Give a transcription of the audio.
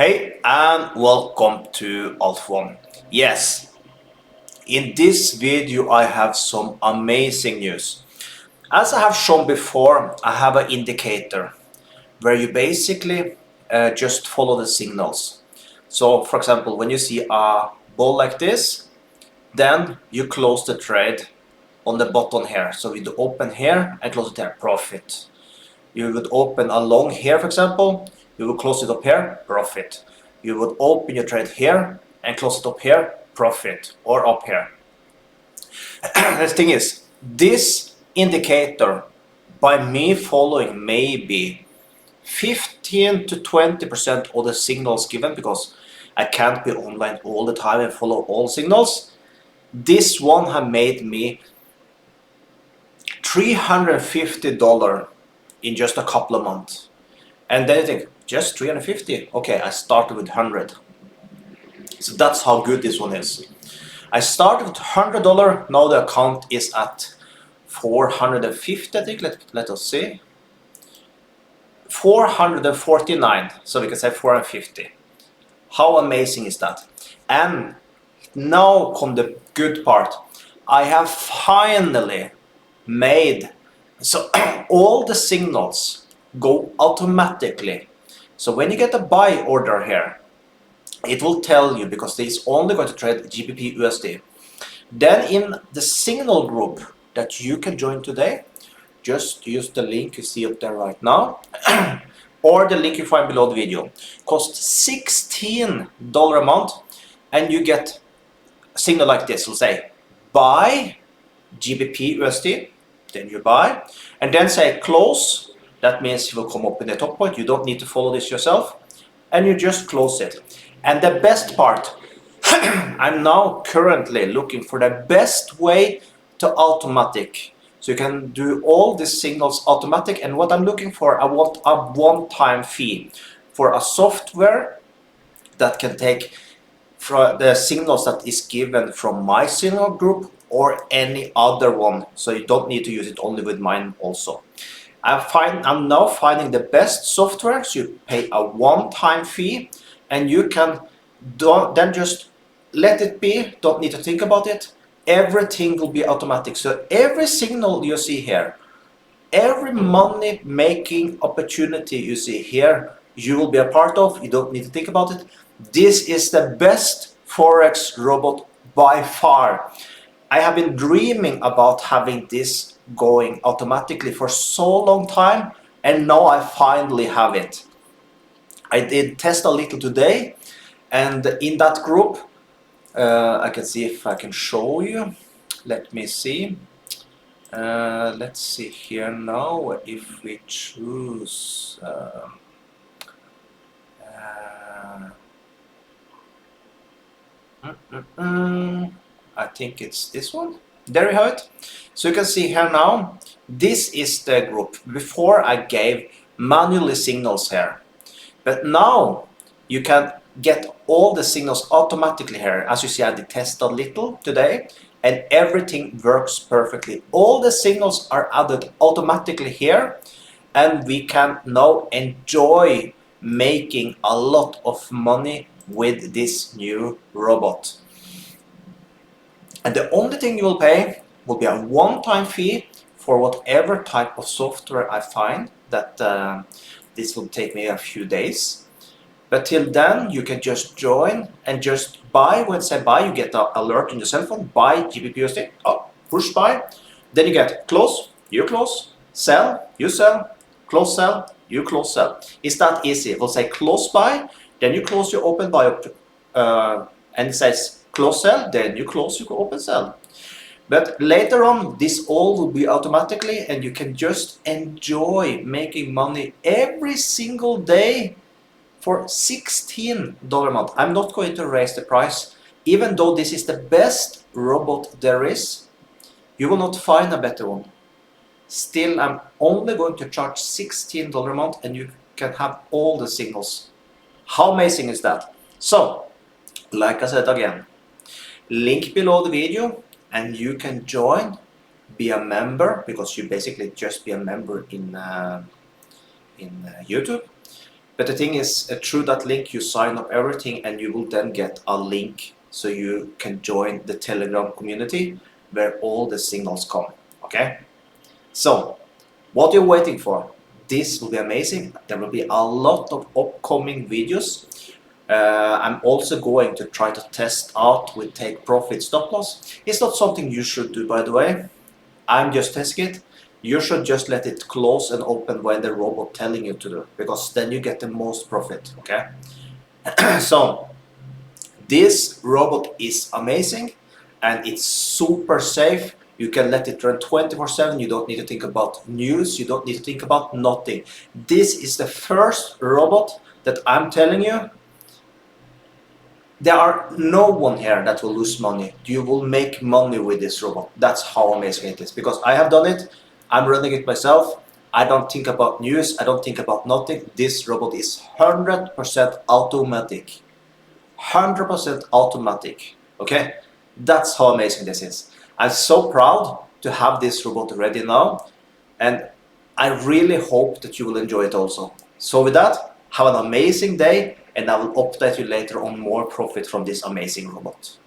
Hey and welcome to Alt1. Yes, in this video I have some amazing news. As I have shown before, I have an indicator where you basically just follow the signals. So for example, when you see a ball like this, then you close the trade on the button here. So you open here and close it there, profit. You would open a long here, for example, you will close it up here, profit. You would open your trade here and close it up here, profit, or up here. The thing is, this indicator, by me following maybe 15 to 20% of the signals given, because I can't be online all the time and follow all signals, this one have made me $350 in just a couple of months. And then you think, just 350? Okay, I started with 100. So that's how good this one is. I started with $100, now the account is at 450, I think. Let us see. 449, so we can say 450. How amazing is that? And now come the good part. I have finally made so all the signals go automatically. So when you get a buy order here, it will tell you, because it's only going to trade GBP USD. Then in the signal group that you can join today, just use the link you see up there right now or the link you find below the video. Costs $16 a month, and you get a signal like this. Will say buy GBP USD, then you buy, and then say close. That means it will come up in the top point. You don't need to follow this yourself, and you just close it. And the best part, I'm now currently looking for the best way to automatic. So you can do all these signals automatic, and what I'm looking for, I want a one-time fee for a software that can take from the signals that is given from my signal group or any other one. So you don't need to use it only with mine also. I'm now finding the best software, so you pay a one-time fee and you can then just let it be, don't need to think about it. Everything will be automatic. So every signal you see here, every money making opportunity you see here, you will be a part of. You don't need to think about it. This is the best Forex robot by far. I have been dreaming about having this going automatically for so long time, and now I finally have it. I did test a little today, and in that group I can see if I can show you. Let me see. Let's see here now if we choose I think it's this one. There you have it. So you can see here now, this is the group. Before I gave manually signals here, but now you can get all the signals automatically here. As you see, I did test a little today, and everything works perfectly. All the signals are added automatically here, and we can now enjoy making a lot of money with this new robot. And the only thing you will pay will be a one-time fee for whatever type of software I find. That this will take me a few days. But till then, you can just join and just buy. When say buy, you get an alert on your cell phone. Buy GBP USD. Oh, push buy. Then you get close, you close, sell, you sell, close sell, you close sell. It's that easy. It will say close buy, then you close your open buy up, and it says close sell, then you close your open sell. But later on, this all will be automatically, and you can just enjoy making money every single day for $16 a month. I'm not going to raise the price. Even though this is the best robot there is, you will not find a better one. Still, I'm only going to charge $16 a month, and you can have all the signals. How amazing is that? So, like I said again, link below the video, and you can join, be a member, because you basically just be a member in YouTube. But the thing is, through that link you sign up everything, and you will then get a link so you can join the Telegram community where all the signals come. Okay, so what you're waiting for? This will be amazing. There will be a lot of upcoming videos. I'm also going to try to test out with take profit stop loss. It's not something you should do, by the way. I'm just testing it. You should just let it close and open when the robot telling you to do, because then you get the most profit. Okay. So this robot is amazing and it's super safe. You can let it run 24/7. You don't need to think about news. You don't need to think about nothing. This is the first robot that I'm telling you. There are no one here that will lose money. You will make money with this robot. That's how amazing it is. Because I have done it. I'm running it myself. I don't think about news. I don't think about nothing. This robot is 100% automatic. 100% automatic. Okay? That's how amazing this is. I'm so proud to have this robot ready now. And I really hope that you will enjoy it also. So with that, have an amazing day, and I will update you later on more profit from this amazing robot.